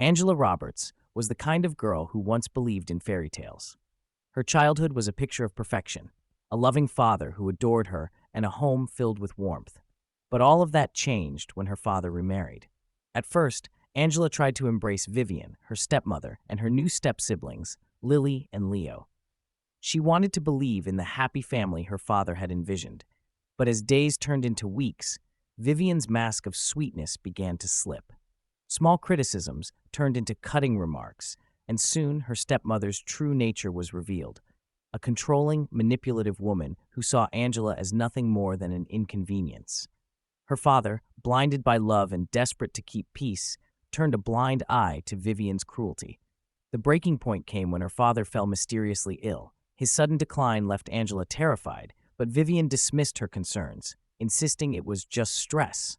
Angela Roberts was the kind of girl who once believed in fairy tales. Her childhood was a picture of perfection, a loving father who adored her, and a home filled with warmth. But all of that changed when her father remarried. At first, Angela tried to embrace Vivian, her stepmother, and her new step-siblings, Lily and Leo. She wanted to believe in the happy family her father had envisioned. But as days turned into weeks, Vivian's mask of sweetness began to slip. Small criticisms turned into cutting remarks, and soon her stepmother's true nature was revealed. A controlling, manipulative woman who saw Angela as nothing more than an inconvenience. Her father, blinded by love and desperate to keep peace, turned a blind eye to Vivian's cruelty. The breaking point came when her father fell mysteriously ill. His sudden decline left Angela terrified, but Vivian dismissed her concerns, insisting it was just stress.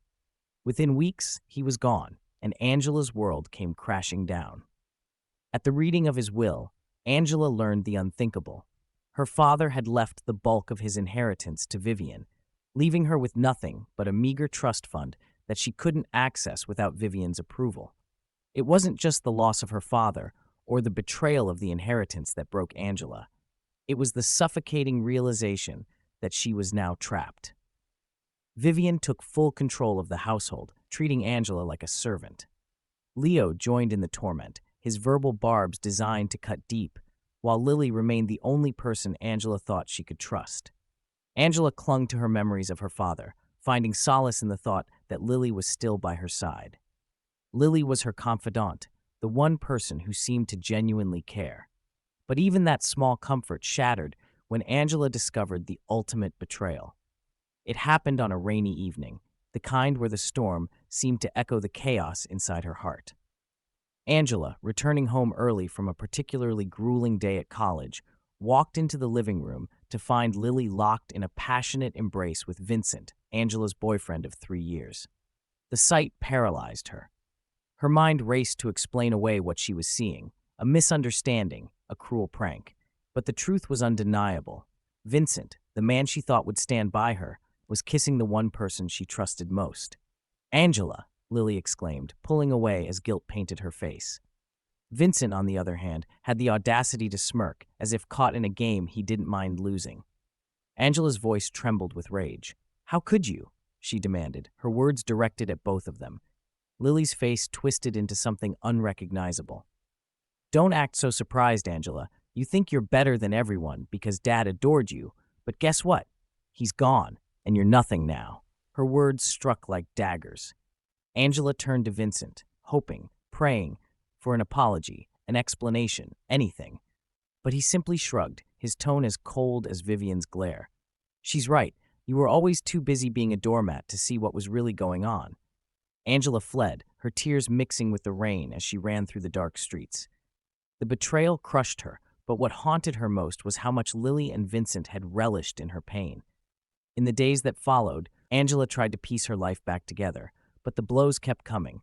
Within weeks, he was gone, and Angela's world came crashing down. At the reading of his will, Angela learned the unthinkable. Her father had left the bulk of his inheritance to Vivian, leaving her with nothing but a meager trust fund that she couldn't access without Vivian's approval. It wasn't just the loss of her father or the betrayal of the inheritance that broke Angela. It was the suffocating realization that she was now trapped. Vivian took full control of the household, treating Angela like a servant. Leo joined in the torment, his verbal barbs designed to cut deep, while Lily remained the only person Angela thought she could trust. Angela clung to her memories of her father, finding solace in the thought that Lily was still by her side. Lily was her confidant, the one person who seemed to genuinely care. But even that small comfort shattered when Angela discovered the ultimate betrayal. It happened on a rainy evening, the kind where the storm seemed to echo the chaos inside her heart. Angela, returning home early from a particularly grueling day at college, walked into the living room to find Lily locked in a passionate embrace with Vincent, Angela's boyfriend of 3 years. The sight paralyzed her. Her mind raced to explain away what she was seeing, a misunderstanding, a cruel prank. But the truth was undeniable. Vincent, the man she thought would stand by her, was kissing the one person she trusted most. "Angela," Lily exclaimed, pulling away as guilt painted her face. Vincent, on the other hand, had the audacity to smirk, as if caught in a game he didn't mind losing. Angela's voice trembled with rage. "How could you?" she demanded, her words directed at both of them. Lily's face twisted into something unrecognizable. "Don't act so surprised, Angela. You think you're better than everyone because Dad adored you, but guess what? He's gone, and you're nothing now." Her words struck like daggers. Angela turned to Vincent, hoping, praying, for an apology, an explanation, anything. But he simply shrugged, his tone as cold as Vivian's glare. "She's right. You were always too busy being a doormat to see what was really going on." Angela fled, her tears mixing with the rain as she ran through the dark streets. The betrayal crushed her, but what haunted her most was how much Lily and Vincent had relished in her pain. In the days that followed, Angela tried to piece her life back together, but the blows kept coming.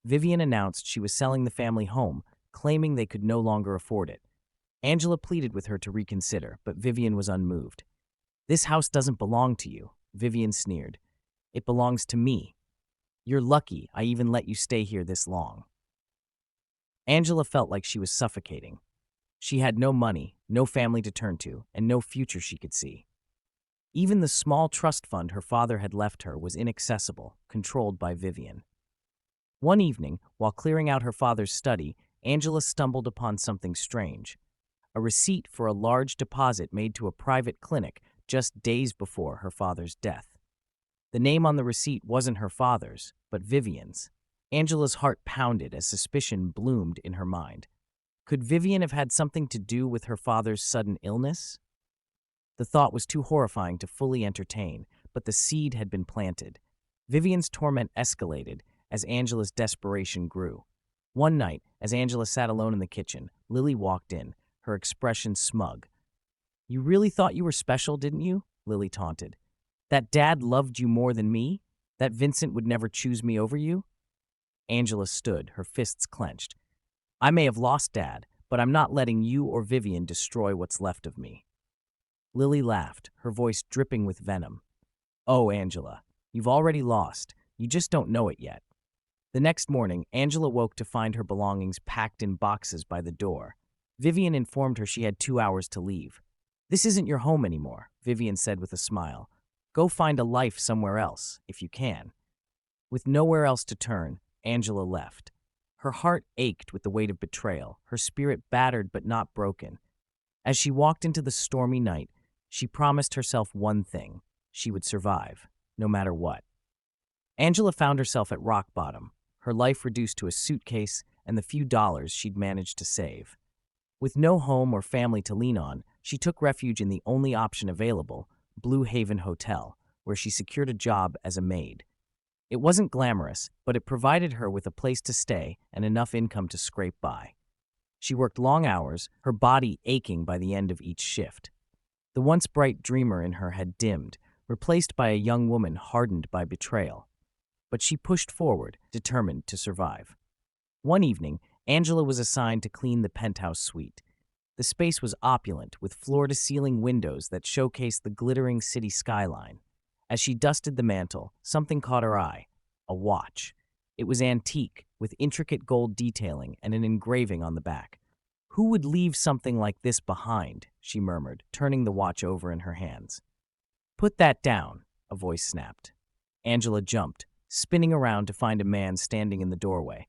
Vivian announced she was selling the family home, claiming they could no longer afford it. Angela pleaded with her to reconsider, but Vivian was unmoved. "This house doesn't belong to you," Vivian sneered. "It belongs to me. You're lucky I even let you stay here this long." Angela felt like she was suffocating. She had no money, no family to turn to, and no future she could see. Even the small trust fund her father had left her was inaccessible, controlled by Vivian. One evening, while clearing out her father's study, Angela stumbled upon something strange. A receipt for a large deposit made to a private clinic just days before her father's death. The name on the receipt wasn't her father's, but Vivian's. Angela's heart pounded as suspicion bloomed in her mind. Could Vivian have had something to do with her father's sudden illness? The thought was too horrifying to fully entertain, but the seed had been planted. Vivian's torment escalated as Angela's desperation grew. One night, as Angela sat alone in the kitchen, Lily walked in, her expression smug. "You really thought you were special, didn't you?" Lily taunted. "That Dad loved you more than me? That Vincent would never choose me over you?" Angela stood, her fists clenched. "I may have lost Dad, but I'm not letting you or Vivian destroy what's left of me." Lily laughed, her voice dripping with venom. "Oh, Angela, you've already lost. You just don't know it yet." The next morning, Angela woke to find her belongings packed in boxes by the door. Vivian informed her she had 2 hours to leave. "This isn't your home anymore," Vivian said with a smile. "Go find a life somewhere else, if you can." With nowhere else to turn, Angela left. Her heart ached with the weight of betrayal, her spirit battered but not broken. As she walked into the stormy night, she promised herself one thing: she would survive, no matter what. Angela found herself at rock bottom, her life reduced to a suitcase and the few dollars she'd managed to save. With no home or family to lean on, she took refuge in the only option available, Blue Haven Hotel, where she secured a job as a maid. It wasn't glamorous, but it provided her with a place to stay and enough income to scrape by. She worked long hours, her body aching by the end of each shift. The once bright dreamer in her had dimmed, replaced by a young woman hardened by betrayal. But she pushed forward, determined to survive. One evening, Angela was assigned to clean the penthouse suite. The space was opulent, with floor-to-ceiling windows that showcased the glittering city skyline. As she dusted the mantel, something caught her eye: a watch. It was antique, with intricate gold detailing and an engraving on the back. "Who would leave something like this behind?" she murmured, turning the watch over in her hands. "Put that down," a voice snapped. Angela jumped, spinning around to find a man standing in the doorway.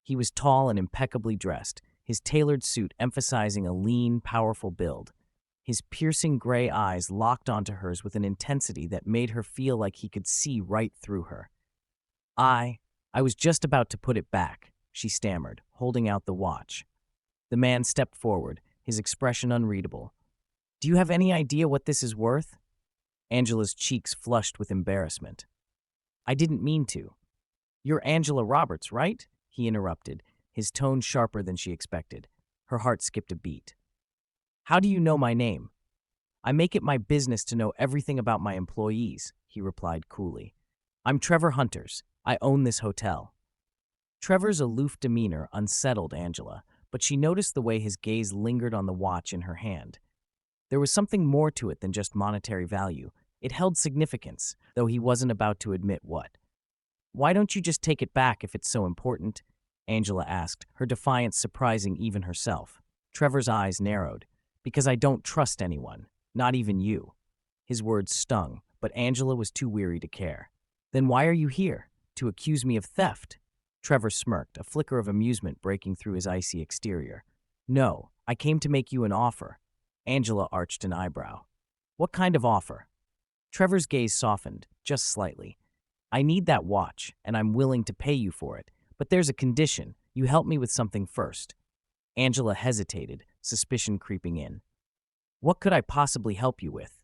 He was tall and impeccably dressed, his tailored suit emphasizing a lean, powerful build. His piercing gray eyes locked onto hers with an intensity that made her feel like he could see right through her. I was just about to put it back," she stammered, holding out the watch. The man stepped forward, his expression unreadable. "Do you have any idea what this is worth?" Angela's cheeks flushed with embarrassment. "I didn't mean to." "You're Angela Roberts, right?" he interrupted, his tone sharper than she expected. Her heart skipped a beat. "How do you know my name?" "I make it my business to know everything about my employees," he replied coolly. "I'm Trevor Hunters. I own this hotel." Trevor's aloof demeanor unsettled Angela, but she noticed the way his gaze lingered on the watch in her hand. There was something more to it than just monetary value. It held significance, though he wasn't about to admit what. "Why don't you just take it back if it's so important?" Angela asked, her defiance surprising even herself. Trevor's eyes narrowed. "Because I don't trust anyone, not even you." His words stung, but Angela was too weary to care. "Then why are you here? To accuse me of theft?" Trevor smirked, a flicker of amusement breaking through his icy exterior. "No, I came to make you an offer." Angela arched an eyebrow. "What kind of offer?" Trevor's gaze softened, just slightly. "I need that watch, and I'm willing to pay you for it. But there's a condition. You help me with something first." Angela hesitated, suspicion creeping in. "What could I possibly help you with?"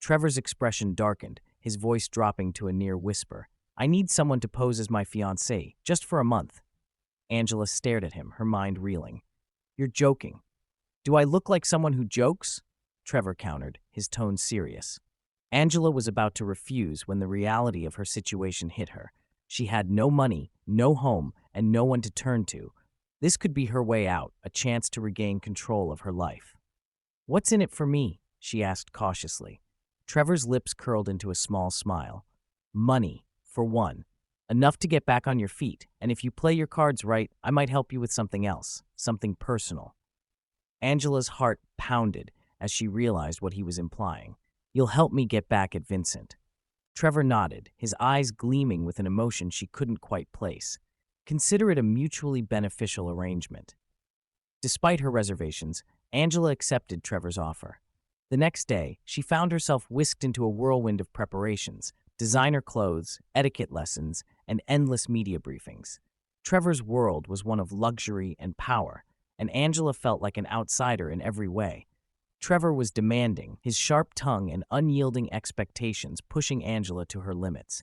Trevor's expression darkened, his voice dropping to a near whisper. "I need someone to pose as my fiancée, just for a month." Angela stared at him, her mind reeling. "You're joking." "Do I look like someone who jokes?" Trevor countered, his tone serious. Angela was about to refuse when the reality of her situation hit her. She had no money, no home, and no one to turn to. This could be her way out, a chance to regain control of her life. "What's in it for me?" she asked cautiously. Trevor's lips curled into a small smile. "Money, for one. Enough to get back on your feet, and if you play your cards right, I might help you with something else, something personal." Angela's heart pounded as she realized what he was implying. "You'll help me get back at Vincent." Trevor nodded, his eyes gleaming with an emotion she couldn't quite place. Consider it a mutually beneficial arrangement. Despite her reservations, Angela accepted Trevor's offer. The next day, she found herself whisked into a whirlwind of preparations: designer clothes, etiquette lessons, and endless media briefings. Trevor's world was one of luxury and power, and Angela felt like an outsider in every way. Trevor was demanding, his sharp tongue and unyielding expectations pushing Angela to her limits.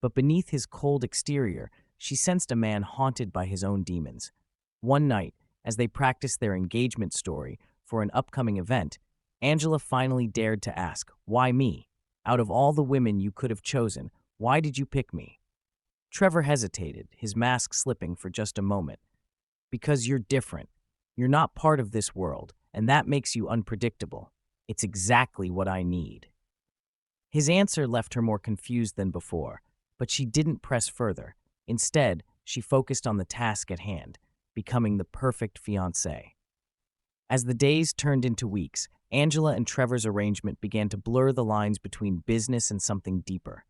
But beneath his cold exterior, she sensed a man haunted by his own demons. One night, as they practiced their engagement story for an upcoming event, Angela finally dared to ask, "Why me? Out of all the women you could have chosen, why did you pick me?" Trevor hesitated, his mask slipping for just a moment. "Because you're different. You're not part of this world, and that makes you unpredictable. It's exactly what I need." His answer left her more confused than before, but she didn't press further. Instead, she focused on the task at hand, becoming the perfect fiancé. As the days turned into weeks, Angela and Trevor's arrangement began to blur the lines between business and something deeper.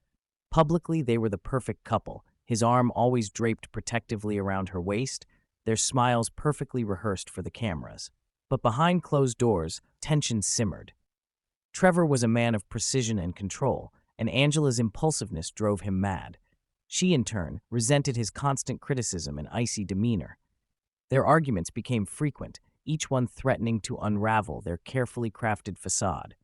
Publicly, they were the perfect couple, his arm always draped protectively around her waist, their smiles perfectly rehearsed for the cameras. But behind closed doors, tension simmered. Trevor was a man of precision and control, and Angela's impulsiveness drove him mad. She, in turn, resented his constant criticism and icy demeanor. Their arguments became frequent, each one threatening to unravel their carefully crafted facade.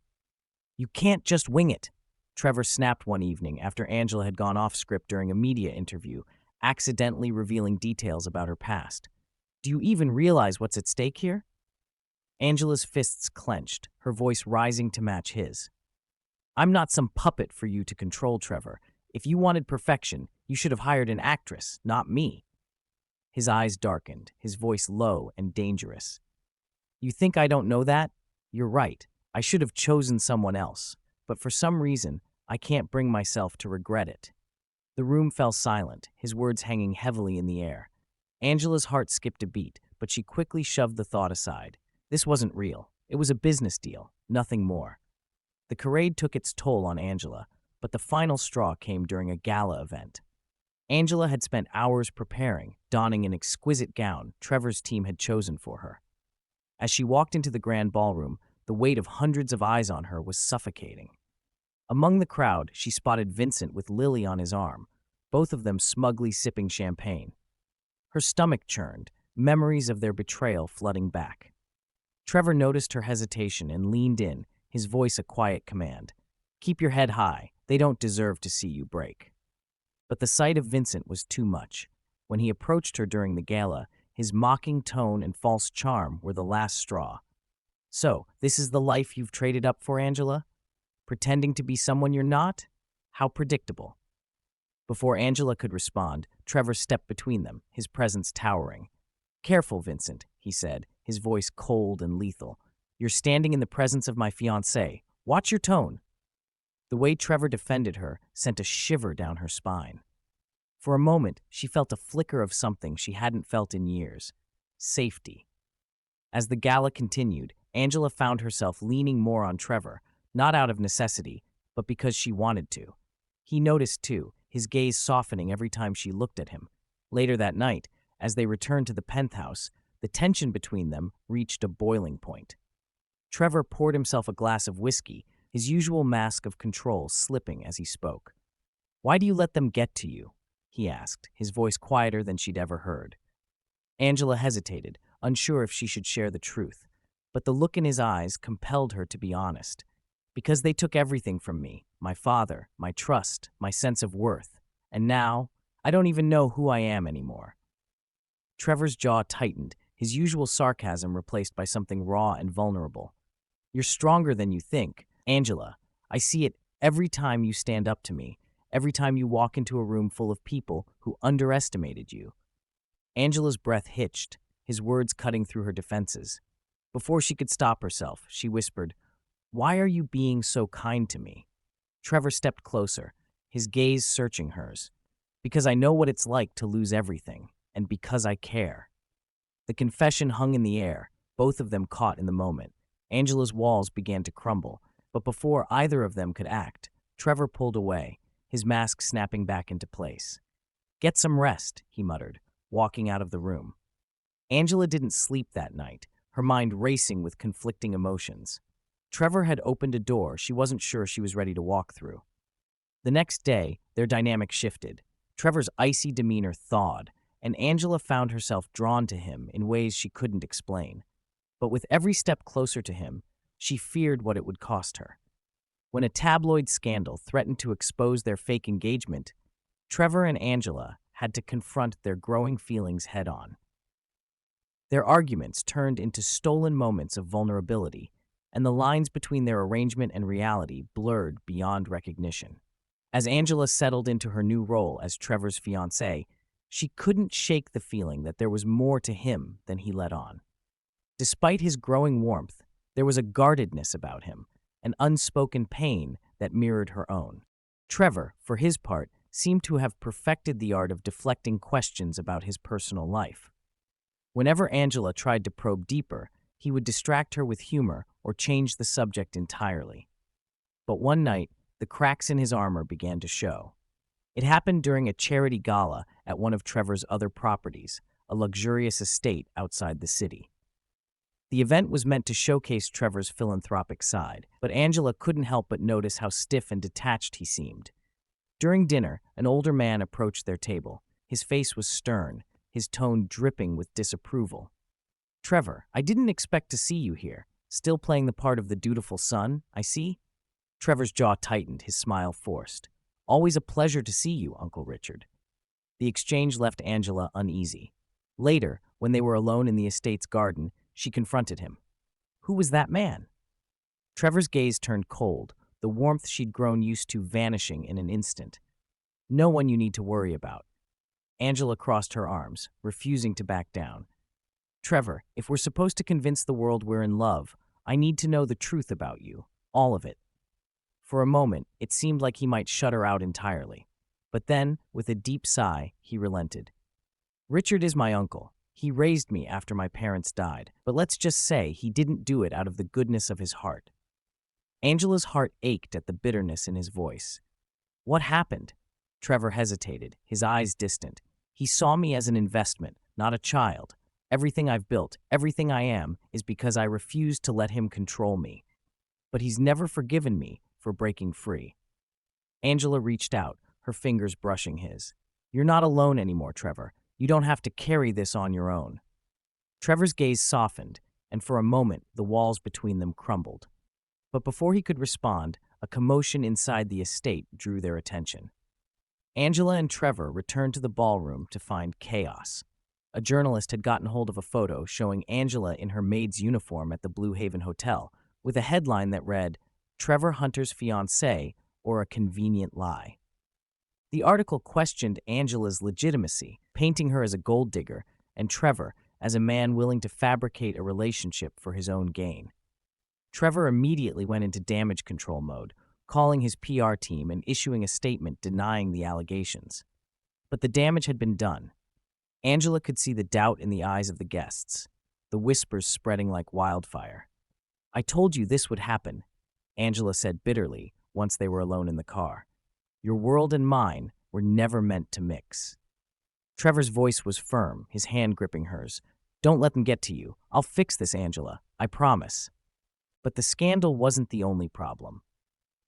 "You can't just wing it," Trevor snapped one evening after Angela had gone off script during a media interview, accidentally revealing details about her past. "Do you even realize what's at stake here?" Angela's fists clenched, her voice rising to match his. "I'm not some puppet for you to control, Trevor. If you wanted perfection, you should have hired an actress, not me." His eyes darkened, his voice low and dangerous. "You think I don't know that? You're right. I should have chosen someone else. But for some reason, I can't bring myself to regret it." The room fell silent, his words hanging heavily in the air. Angela's heart skipped a beat, but she quickly shoved the thought aside. This wasn't real. It was a business deal, nothing more. The charade took its toll on Angela, but the final straw came during a gala event. Angela had spent hours preparing, donning an exquisite gown Trevor's team had chosen for her. As she walked into the grand ballroom, the weight of hundreds of eyes on her was suffocating. Among the crowd, she spotted Vincent with Lily on his arm, both of them smugly sipping champagne. Her stomach churned, memories of their betrayal flooding back. Trevor noticed her hesitation and leaned in, his voice a quiet command. "Keep your head high. They don't deserve to see you break." But the sight of Vincent was too much. When he approached her during the gala, his mocking tone and false charm were the last straw. "So, this is the life you've traded up for, Angela? Pretending to be someone you're not? How predictable." Before Angela could respond, Trevor stepped between them, his presence towering. "Careful, Vincent," he said, his voice cold and lethal. "You're standing in the presence of my fiancé. Watch your tone." The way Trevor defended her sent a shiver down her spine. For a moment, she felt a flicker of something she hadn't felt in years: safety. As the gala continued, Angela found herself leaning more on Trevor, not out of necessity, but because she wanted to. He noticed, too, his gaze softening every time she looked at him. Later that night, as they returned to the penthouse, the tension between them reached a boiling point. Trevor poured himself a glass of whiskey, his usual mask of control slipping as he spoke. "Why do you let them get to you?" he asked, his voice quieter than she'd ever heard. Angela hesitated, unsure if she should share the truth, but the look in his eyes compelled her to be honest. "Because they took everything from me, my father, my trust, my sense of worth, and now I don't even know who I am anymore." Trevor's jaw tightened, his usual sarcasm replaced by something raw and vulnerable. "You're stronger than you think, Angela. I see it every time you stand up to me, every time you walk into a room full of people who underestimated you." Angela's breath hitched, his words cutting through her defenses. Before she could stop herself, she whispered, "Why are you being so kind to me?" Trevor stepped closer, his gaze searching hers. "Because I know what it's like to lose everything, and because I care." The confession hung in the air, both of them caught in the moment. Angela's walls began to crumble, but before either of them could act, Trevor pulled away, his mask snapping back into place. "Get some rest," he muttered, walking out of the room. Angela didn't sleep that night, her mind racing with conflicting emotions. Trevor had opened a door she wasn't sure she was ready to walk through. The next day, their dynamic shifted. Trevor's icy demeanor thawed, and Angela found herself drawn to him in ways she couldn't explain. But with every step closer to him, she feared what it would cost her. When a tabloid scandal threatened to expose their fake engagement, Trevor and Angela had to confront their growing feelings head-on. Their arguments turned into stolen moments of vulnerability, and the lines between their arrangement and reality blurred beyond recognition. As Angela settled into her new role as Trevor's fiancée, she couldn't shake the feeling that there was more to him than he let on. Despite his growing warmth, there was a guardedness about him, an unspoken pain that mirrored her own. Trevor, for his part, seemed to have perfected the art of deflecting questions about his personal life. Whenever Angela tried to probe deeper, he would distract her with humor or change the subject entirely. But one night, the cracks in his armor began to show. It happened during a charity gala at one of Trevor's other properties, a luxurious estate outside the city. The event was meant to showcase Trevor's philanthropic side, but Angela couldn't help but notice how stiff and detached he seemed. During dinner, an older man approached their table. His face was stern, his tone dripping with disapproval. "Trevor, I didn't expect to see you here. Still playing the part of the dutiful son, I see?" Trevor's jaw tightened, his smile forced. "Always a pleasure to see you, Uncle Richard." The exchange left Angela uneasy. Later, when they were alone in the estate's garden, she confronted him. Who was that man? Trevor's gaze turned cold, the warmth she'd grown used to vanishing in an instant. "No one you need to worry about." Angela crossed her arms, refusing to back down. "Trevor, if we're supposed to convince the world we're in love, I need to know the truth about you, all of it." For a moment, it seemed like he might shut her out entirely. But then, with a deep sigh, he relented. "Richard is my uncle. He raised me after my parents died, but let's just say he didn't do it out of the goodness of his heart." Angela's heart ached at the bitterness in his voice. "What happened?" Trevor hesitated, his eyes distant. "He saw me as an investment, not a child. Everything I've built, everything I am, is because I refused to let him control me. But he's never forgiven me for breaking free." Angela reached out, her fingers brushing his. "You're not alone anymore, Trevor. You don't have to carry this on your own." Trevor's gaze softened, and for a moment the walls between them crumbled. But before he could respond, a commotion inside the estate drew their attention. Angela and Trevor returned to the ballroom to find chaos. A journalist had gotten hold of a photo showing Angela in her maid's uniform at the Blue Haven Hotel, with a headline that read, "Trevor Hunters' fiancée, or a convenient lie." The article questioned Angela's legitimacy, painting her as a gold digger, and Trevor as a man willing to fabricate a relationship for his own gain. Trevor immediately went into damage control mode, calling his PR team and issuing a statement denying the allegations. But the damage had been done. Angela could see the doubt in the eyes of the guests, the whispers spreading like wildfire. "I told you this would happen," Angela said bitterly once they were alone in the car. "Your world and mine were never meant to mix." Trevor's voice was firm, his hand gripping hers. "Don't let them get to you. I'll fix this, Angela. I promise." But the scandal wasn't the only problem.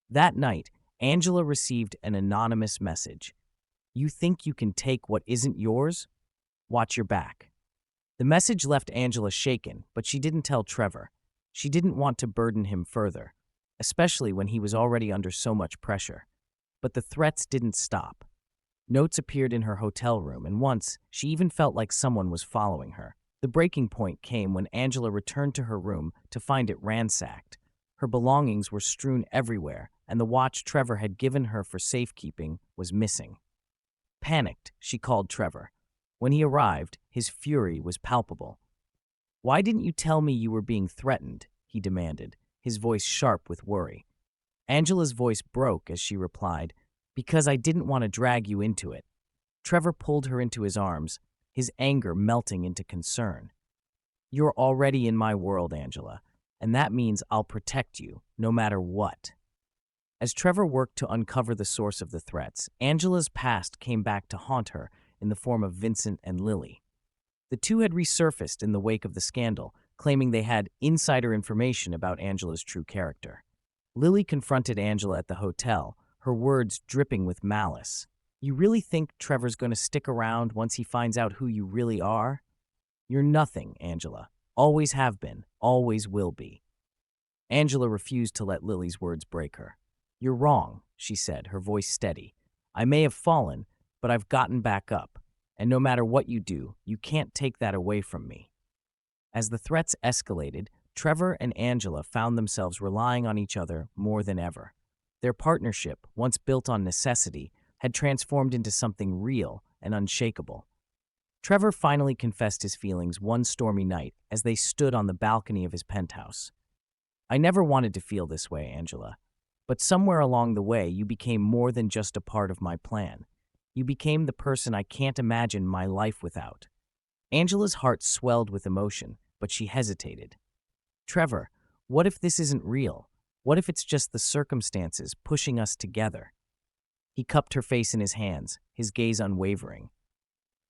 That night, Angela received an anonymous message. "You think you can take what isn't yours? Watch your back." The message left Angela shaken, but she didn't tell Trevor. She didn't want to burden him further, especially when he was already under so much pressure. But the threats didn't stop. Notes appeared in her hotel room, and once, she even felt like someone was following her. The breaking point came when Angela returned to her room to find it ransacked. Her belongings were strewn everywhere, and the watch Trevor had given her for safekeeping was missing. Panicked, she called Trevor. When he arrived, his fury was palpable. "Why didn't you tell me you were being threatened?" he demanded, his voice sharp with worry. Angela's voice broke as she replied, "Because I didn't want to drag you into it." Trevor pulled her into his arms, his anger melting into concern. "You're already in my world, Angela, and that means I'll protect you, no matter what." As Trevor worked to uncover the source of the threats, Angela's past came back to haunt her in the form of Vincent and Lily. The two had resurfaced in the wake of the scandal, claiming they had insider information about Angela's true character. Lily confronted Angela at the hotel, her words dripping with malice. "You really think Trevor's going to stick around once he finds out who you really are? You're nothing, Angela. Always have been, always will be." Angela refused to let Lily's words break her. "You're wrong," she said, her voice steady. "I may have fallen, but I've gotten back up, and no matter what you do, you can't take that away from me." As the threats escalated, Trevor and Angela found themselves relying on each other more than ever. Their partnership, once built on necessity, had transformed into something real and unshakable. Trevor finally confessed his feelings one stormy night as they stood on the balcony of his penthouse. "I never wanted to feel this way, Angela, but somewhere along the way you became more than just a part of my plan. You became the person I can't imagine my life without." Angela's heart swelled with emotion, but she hesitated. "Trevor, what if this isn't real? What if it's just the circumstances pushing us together?" He cupped her face in his hands, his gaze unwavering.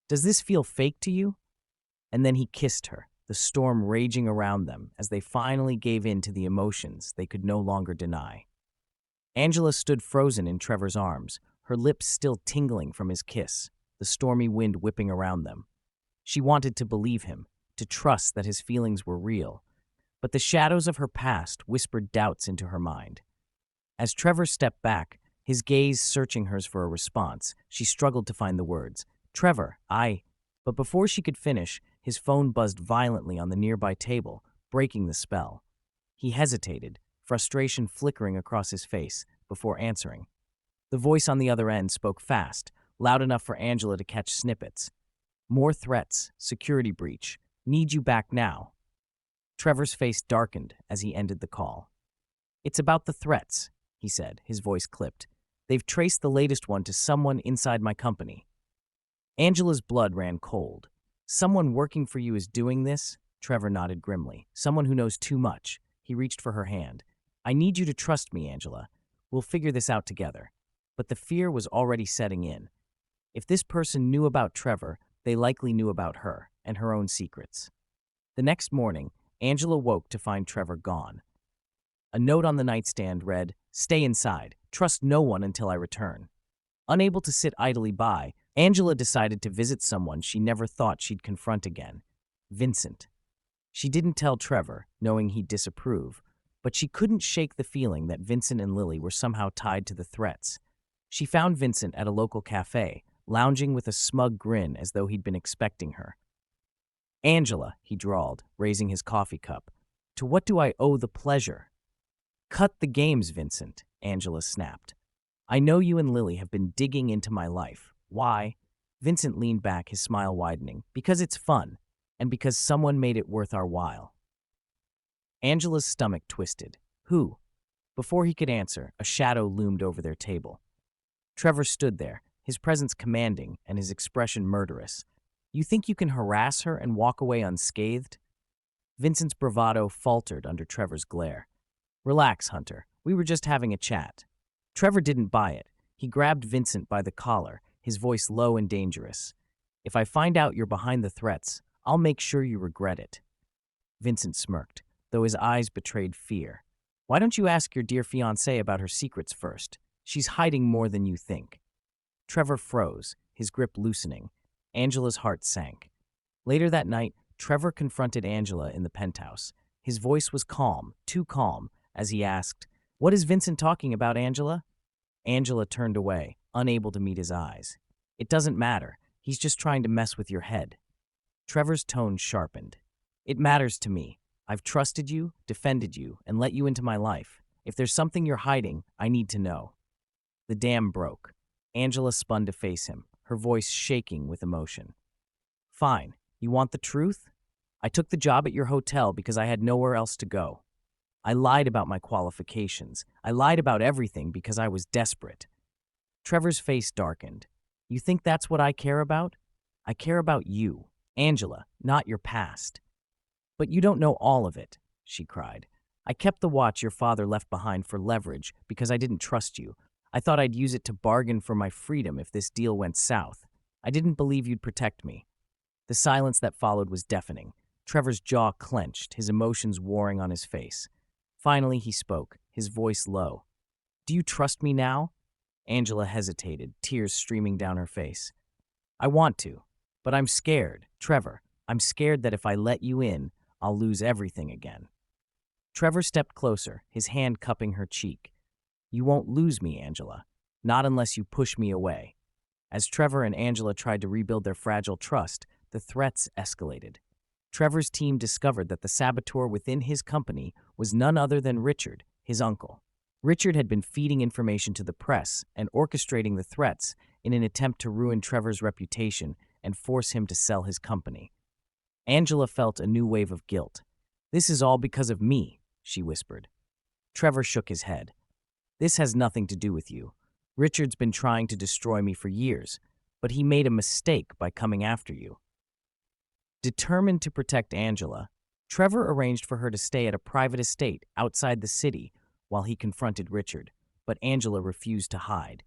"Does this feel fake to you?" And then he kissed her, the storm raging around them as they finally gave in to the emotions they could no longer deny. Angela stood frozen in Trevor's arms, her lips still tingling from his kiss, the stormy wind whipping around them. She wanted to believe him, to trust that his feelings were real, but the shadows of her past whispered doubts into her mind. As Trevor stepped back, his gaze searching hers for a response, she struggled to find the words. "Trevor, I—" But before she could finish, his phone buzzed violently on the nearby table, breaking the spell. He hesitated, frustration flickering across his face, before answering. The voice on the other end spoke fast, loud enough for Angela to catch snippets. "More threats, security breach, need you back now." Trevor's face darkened as he ended the call. "It's about the threats," he said, his voice clipped. "They've traced the latest one to someone inside my company." Angela's blood ran cold. "Someone working for you is doing this?" Trevor nodded grimly. "Someone who knows too much." He reached for her hand. "I need you to trust me, Angela. We'll figure this out together." But the fear was already setting in. If this person knew about Trevor, they likely knew about her and her own secrets. The next morning, Angela woke to find Trevor gone. A note on the nightstand read, "Stay inside. Trust no one until I return." Unable to sit idly by, Angela decided to visit someone she never thought she'd confront again, Vincent. She didn't tell Trevor, knowing he'd disapprove, but she couldn't shake the feeling that Vincent and Lily were somehow tied to the threats. She found Vincent at a local cafe, lounging with a smug grin as though he'd been expecting her. "Angela," he drawled, raising his coffee cup, "to what do I owe the pleasure?" "Cut the games, Vincent," Angela snapped. "I know you and Lily have been digging into my life. Why?" Vincent leaned back, his smile widening. "Because it's fun, and because someone made it worth our while." Angela's stomach twisted. "Who?" Before he could answer, a shadow loomed over their table. Trevor stood there, his presence commanding and his expression murderous. "You think you can harass her and walk away unscathed?" Vincent's bravado faltered under Trevor's glare. "Relax, Hunter. We were just having a chat." Trevor didn't buy it. He grabbed Vincent by the collar, his voice low and dangerous. "If I find out you're behind the threats, I'll make sure you regret it." Vincent smirked, though his eyes betrayed fear. "Why don't you ask your dear fiancée about her secrets first? She's hiding more than you think." Trevor froze, his grip loosening. Angela's heart sank. Later that night, Trevor confronted Angela in the penthouse. His voice was calm, too calm, as he asked, "What is Vincent talking about, Angela?" Angela turned away, unable to meet his eyes. "It doesn't matter. He's just trying to mess with your head." Trevor's tone sharpened. "It matters to me. I've trusted you, defended you, and let you into my life. If there's something you're hiding, I need to know." The dam broke. Angela spun to face him, her voice shaking with emotion. "Fine. You want the truth? I took the job at your hotel because I had nowhere else to go. I lied about my qualifications. I lied about everything because I was desperate." Trevor's face darkened. "You think that's what I care about? I care about you, Angela, not your past." "But you don't know all of it," she cried. "I kept the watch your father left behind for leverage because I didn't trust you. I thought I'd use it to bargain for my freedom if this deal went south. I didn't believe you'd protect me." The silence that followed was deafening. Trevor's jaw clenched, his emotions warring on his face. Finally, he spoke, his voice low. "Do you trust me now?" Angela hesitated, tears streaming down her face. "I want to, but I'm scared, Trevor. I'm scared that if I let you in, I'll lose everything again." Trevor stepped closer, his hand cupping her cheek. "You won't lose me, Angela. Not unless you push me away." As Trevor and Angela tried to rebuild their fragile trust, the threats escalated. Trevor's team discovered that the saboteur within his company was none other than Richard, his uncle. Richard had been feeding information to the press and orchestrating the threats in an attempt to ruin Trevor's reputation and force him to sell his company. Angela felt a new wave of guilt. "This is all because of me," she whispered. Trevor shook his head. "This has nothing to do with you. Richard's been trying to destroy me for years, but he made a mistake by coming after you. Determined to protect Angela, Trevor arranged for her to stay at a private estate outside the city while he confronted Richard, but Angela refused to hide.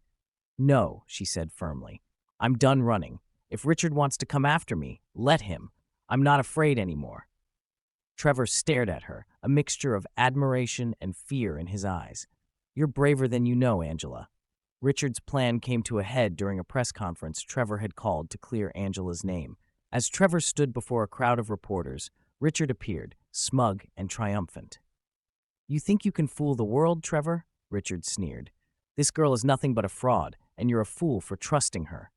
"No," she said firmly. "I'm done running. If Richard wants to come after me, let him. I'm not afraid anymore." Trevor stared at her, a mixture of admiration and fear in his eyes. "You're braver than you know, Angela." Richard's plan came to a head during a press conference Trevor had called to clear Angela's name. As Trevor stood before a crowd of reporters, Richard appeared, smug and triumphant. "You think you can fool the world, Trevor?" Richard sneered. "This girl is nothing but a fraud, and you're a fool for trusting her."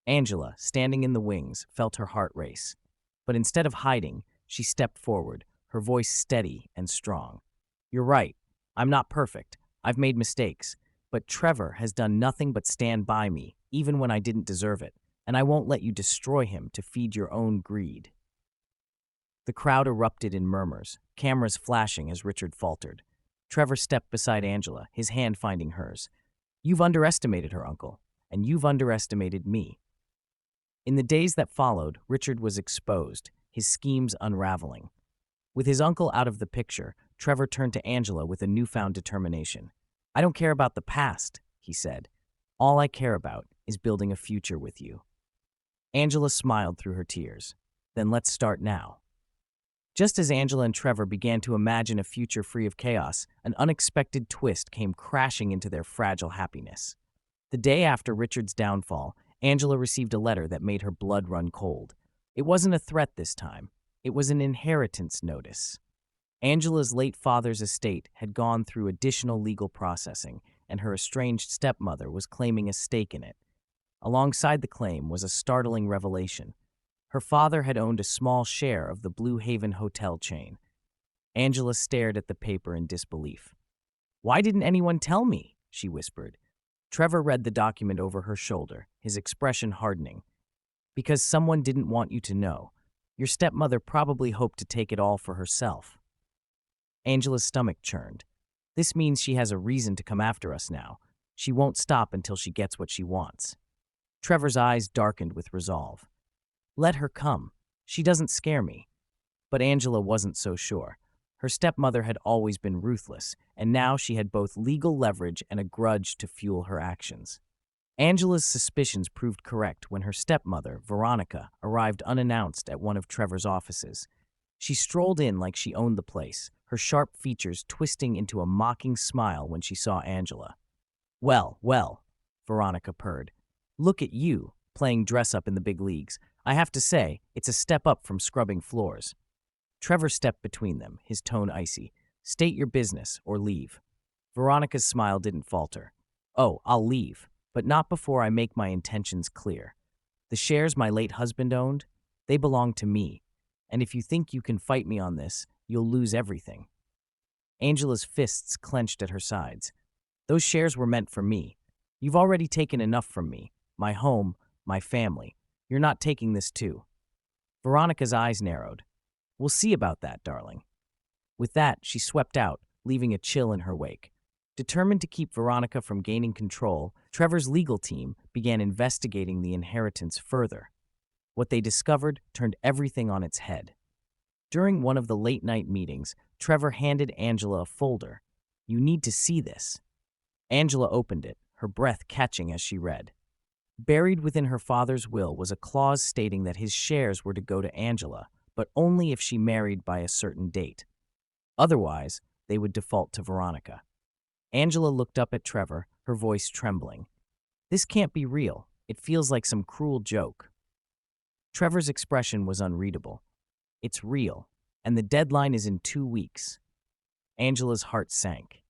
Angela, standing in the wings, felt her heart race. But instead of hiding, she stepped forward, her voice steady and strong. "You're right. I'm not perfect. I've made mistakes. But Trevor has done nothing but stand by me, even when I didn't deserve it, and I won't let you destroy him to feed your own greed." The crowd erupted in murmurs, cameras flashing as Richard faltered. Trevor stepped beside Angela, his hand finding hers. "You've underestimated her, Uncle, and you've underestimated me." In the days that followed, Richard was exposed, his schemes unraveling. With his uncle out of the picture, Trevor turned to Angela with a newfound determination. "I don't care about the past," he said. "All I care about is building a future with you." Angela smiled through her tears. "Then let's start now." Just as Angela and Trevor began to imagine a future free of chaos, an unexpected twist came crashing into their fragile happiness. The day after Richard's downfall, Angela received a letter that made her blood run cold. It wasn't a threat this time. It was an inheritance notice. Angela's late father's estate had gone through additional legal processing, and her estranged stepmother was claiming a stake in it. Alongside the claim was a startling revelation. Her father had owned a small share of the Blue Haven hotel chain. Angela stared at the paper in disbelief. "Why didn't anyone tell me?" she whispered. Trevor read the document over her shoulder, his expression hardening. "Because someone didn't want you to know. Your stepmother probably hoped to take it all for herself." Angela's stomach churned. "This means she has a reason to come after us now. She won't stop until she gets what she wants." Trevor's eyes darkened with resolve. "Let her come. She doesn't scare me." But Angela wasn't so sure. Her stepmother had always been ruthless, and now she had both legal leverage and a grudge to fuel her actions. Angela's suspicions proved correct when her stepmother, Veronica, arrived unannounced at one of Trevor's offices. She strolled in like she owned the place, her sharp features twisting into a mocking smile when she saw Angela. "Well, well," Veronica purred. "Look at you, playing dress-up in the big leagues. I have to say, it's a step up from scrubbing floors." Trevor stepped between them, his tone icy. "State your business, or leave." Veronica's smile didn't falter. "Oh, I'll leave, but not before I make my intentions clear. The shares my late husband owned, they belong to me, and if you think you can fight me on this, you'll lose everything." Angela's fists clenched at her sides. "Those shares were meant for me. You've already taken enough from me, my home, my family. You're not taking this too." Veronica's eyes narrowed. "We'll see about that, darling." With that, she swept out, leaving a chill in her wake. Determined to keep Veronica from gaining control, Trevor's legal team began investigating the inheritance further. What they discovered turned everything on its head. During one of the late-night meetings, Trevor handed Angela a folder. "You need to see this." Angela opened it, her breath catching as she read. Buried within her father's will was a clause stating that his shares were to go to Angela, but only if she married by a certain date. Otherwise, they would default to Veronica. Angela looked up at Trevor, her voice trembling. "This can't be real. It feels like some cruel joke." Trevor's expression was unreadable. "It's real, and the deadline is in 2 weeks." Angela's heart sank.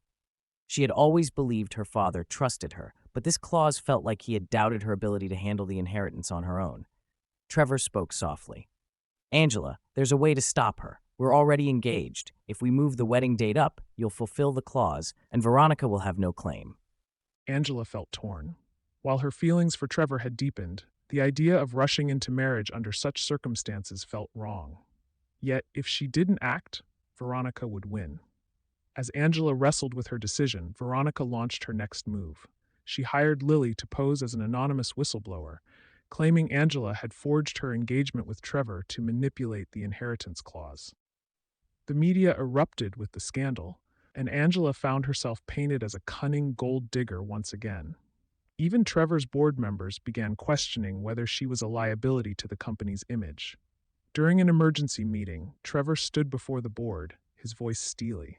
She had always believed her father trusted her, but this clause felt like he had doubted her ability to handle the inheritance on her own. Trevor spoke softly. "Angela, there's a way to stop her. We're already engaged. If we move the wedding date up, you'll fulfill the clause, and Veronica will have no claim." Angela felt torn. While her feelings for Trevor had deepened, the idea of rushing into marriage under such circumstances felt wrong. Yet, if she didn't act, Veronica would win. As Angela wrestled with her decision, Veronica launched her next move. she hired Lily to pose as an anonymous whistleblower, claiming Angela had forged her engagement with Trevor to manipulate the inheritance clause. The media erupted with the scandal, and Angela found herself painted as a cunning gold digger once again. Even Trevor's board members began questioning whether she was a liability to the company's image. During an emergency meeting, Trevor stood before the board, his voice steely.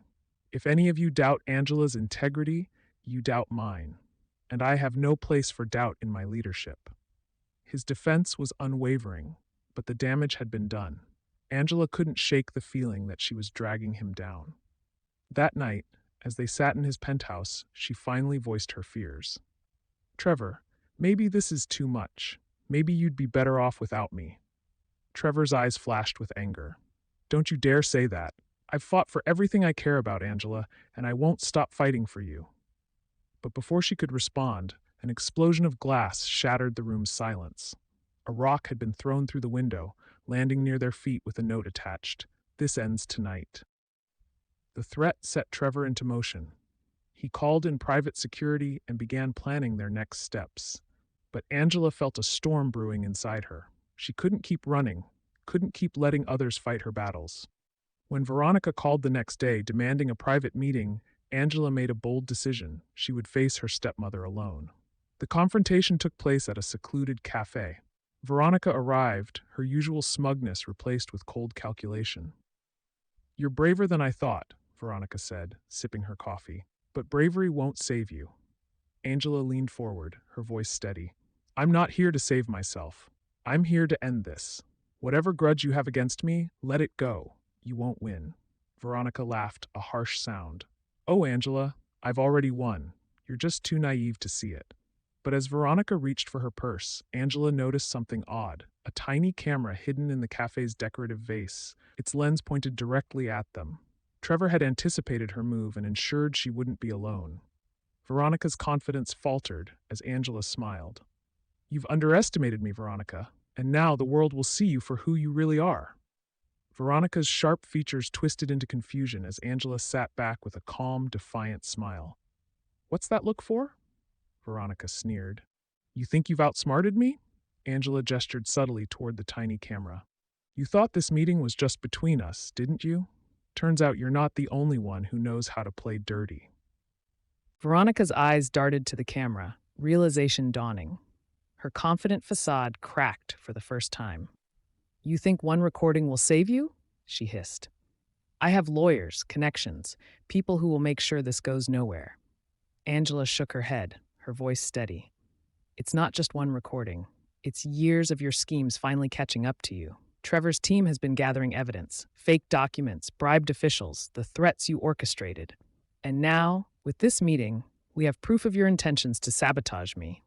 "If any of you doubt Angela's integrity, you doubt mine, and I have no place for doubt in my leadership." His defense was unwavering, but the damage had been done. Angela couldn't shake the feeling that she was dragging him down. That night, as they sat in his penthouse, she finally voiced her fears. "Trevor, maybe this is too much. Maybe you'd be better off without me." Trevor's eyes flashed with anger. "Don't you dare say that. I've fought for everything I care about, Angela, and I won't stop fighting for you." But before she could respond, an explosion of glass shattered the room's silence. A rock had been thrown through the window, landing near their feet with a note attached. "This ends tonight." The threat set Trevor into motion. He called in private security and began planning their next steps. But Angela felt a storm brewing inside her. She couldn't keep running, couldn't keep letting others fight her battles. When Veronica called the next day demanding a private meeting, Angela made a bold decision. She would face her stepmother alone. The confrontation took place at a secluded cafe. Veronica arrived, her usual smugness replaced with cold calculation. "You're braver than I thought," Veronica said, sipping her coffee. "But bravery won't save you." Angela leaned forward, her voice steady. "I'm not here to save myself. I'm here to end this. Whatever grudge you have against me, let it go. You won't win." Veronica laughed, a harsh sound. "Oh, Angela, I've already won. You're just too naive to see it." But as Veronica reached for her purse, Angela noticed something odd. A tiny camera hidden in the cafe's decorative vase, its lens pointed directly at them. Trevor had anticipated her move and ensured she wouldn't be alone. Veronica's confidence faltered as Angela smiled. "You've underestimated me, Veronica, and now the world will see you for who you really are." Veronica's sharp features twisted into confusion as Angela sat back with a calm, defiant smile. "What's that look for?" Veronica sneered. "You think you've outsmarted me?" Angela gestured subtly toward the tiny camera. "You thought this meeting was just between us, didn't you? Turns out you're not the only one who knows how to play dirty." Veronica's eyes darted to the camera, realization dawning. Her confident facade cracked for the first time. "You think one recording will save you?" she hissed. "I have lawyers, connections, people who will make sure this goes nowhere." Angela shook her head, her voice steady. "It's not just one recording. It's years of your schemes finally catching up to you. Trevor's team has been gathering evidence, fake documents, bribed officials, the threats you orchestrated. And now, with this meeting, we have proof of your intentions to sabotage me."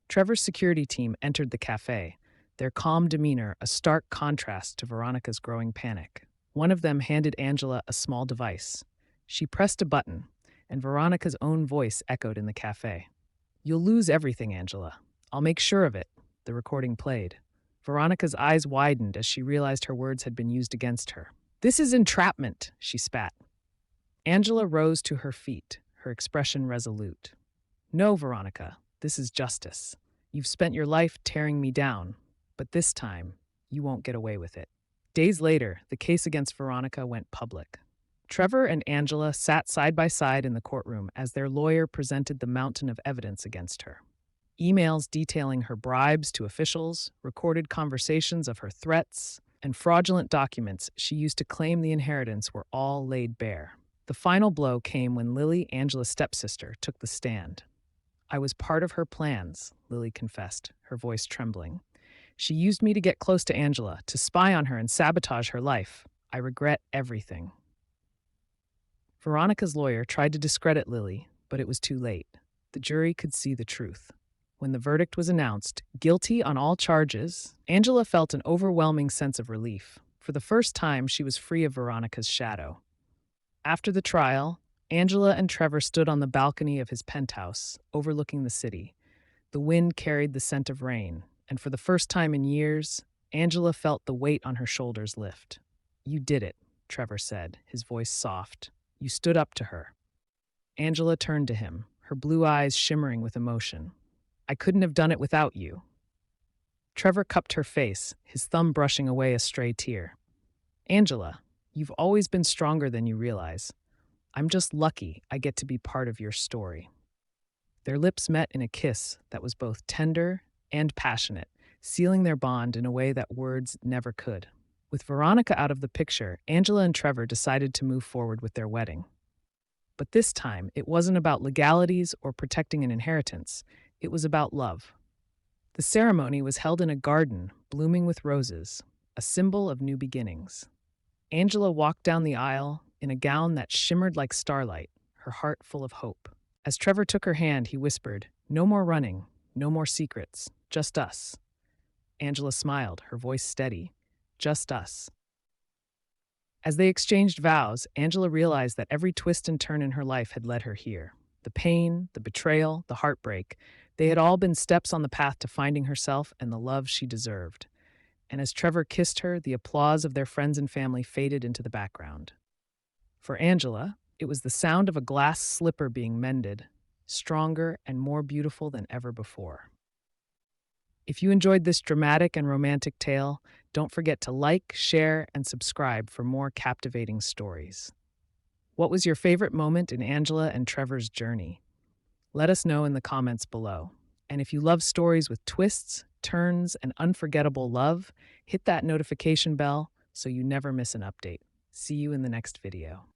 Trevor's security team entered the cafe, their calm demeanor a stark contrast to Veronica's growing panic. One of them handed Angela a small device. She pressed a button, and Veronica's own voice echoed in the cafe. "You'll lose everything, Angela. I'll make sure of it." The recording played. Veronica's eyes widened as she realized her words had been used against her. "This is entrapment," she spat. Angela rose to her feet, her expression resolute. "No, Veronica, this is justice. You've spent your life tearing me down, but this time, you won't get away with it." Days later, the case against Veronica went public. Trevor and Angela sat side by side in the courtroom as their lawyer presented the mountain of evidence against her. Emails detailing her bribes to officials, recorded conversations of her threats, and fraudulent documents she used to claim the inheritance were all laid bare. The final blow came when Lily, Angela's stepsister, took the stand. "I was part of her plans," Lily confessed, her voice trembling. "She used me to get close to Angela, to spy on her and sabotage her life. I regret everything." Veronica's lawyer tried to discredit Lily, but it was too late. The jury could see the truth. When the verdict was announced, guilty on all charges, Angela felt an overwhelming sense of relief. For the first time, she was free of Veronica's shadow. After the trial, Angela and Trevor stood on the balcony of his penthouse, overlooking the city. The wind carried the scent of rain, and for the first time in years, Angela felt the weight on her shoulders lift. "You did it," Trevor said, his voice soft. "You stood up to her." Angela turned to him, her blue eyes shimmering with emotion. I couldn't have done it without you. Trevor cupped her face, his thumb brushing away a stray tear. Angela, you've always been stronger than you realize. I'm just lucky I get to be part of your story. Their lips met in a kiss that was both tender and passionate, sealing their bond in a way that words never could. With Veronica out of the picture, Angela and Trevor decided to move forward with their wedding. But this time, it wasn't about legalities or protecting an inheritance. It was about love. The ceremony was held in a garden blooming with roses, a symbol of new beginnings. Angela walked down the aisle in a gown that shimmered like starlight, her heart full of hope. As Trevor took her hand, he whispered, "No more running, no more secrets, just us." Angela smiled, her voice steady, "Just us." As they exchanged vows, Angela realized that every twist and turn in her life had led her here. The pain, the betrayal, the heartbreak, they had all been steps on the path to finding herself and the love she deserved. And as Trevor kissed her, the applause of their friends and family faded into the background. For Angela, it was the sound of a glass slipper being mended, stronger and more beautiful than ever before. If you enjoyed this dramatic and romantic tale, don't forget to like, share, and subscribe for more captivating stories. What was your favorite moment in Angela and Trevor's journey? Let us know in the comments below. And if you love stories with twists, turns, and unforgettable love, hit that notification bell so you never miss an update. See you in the next video.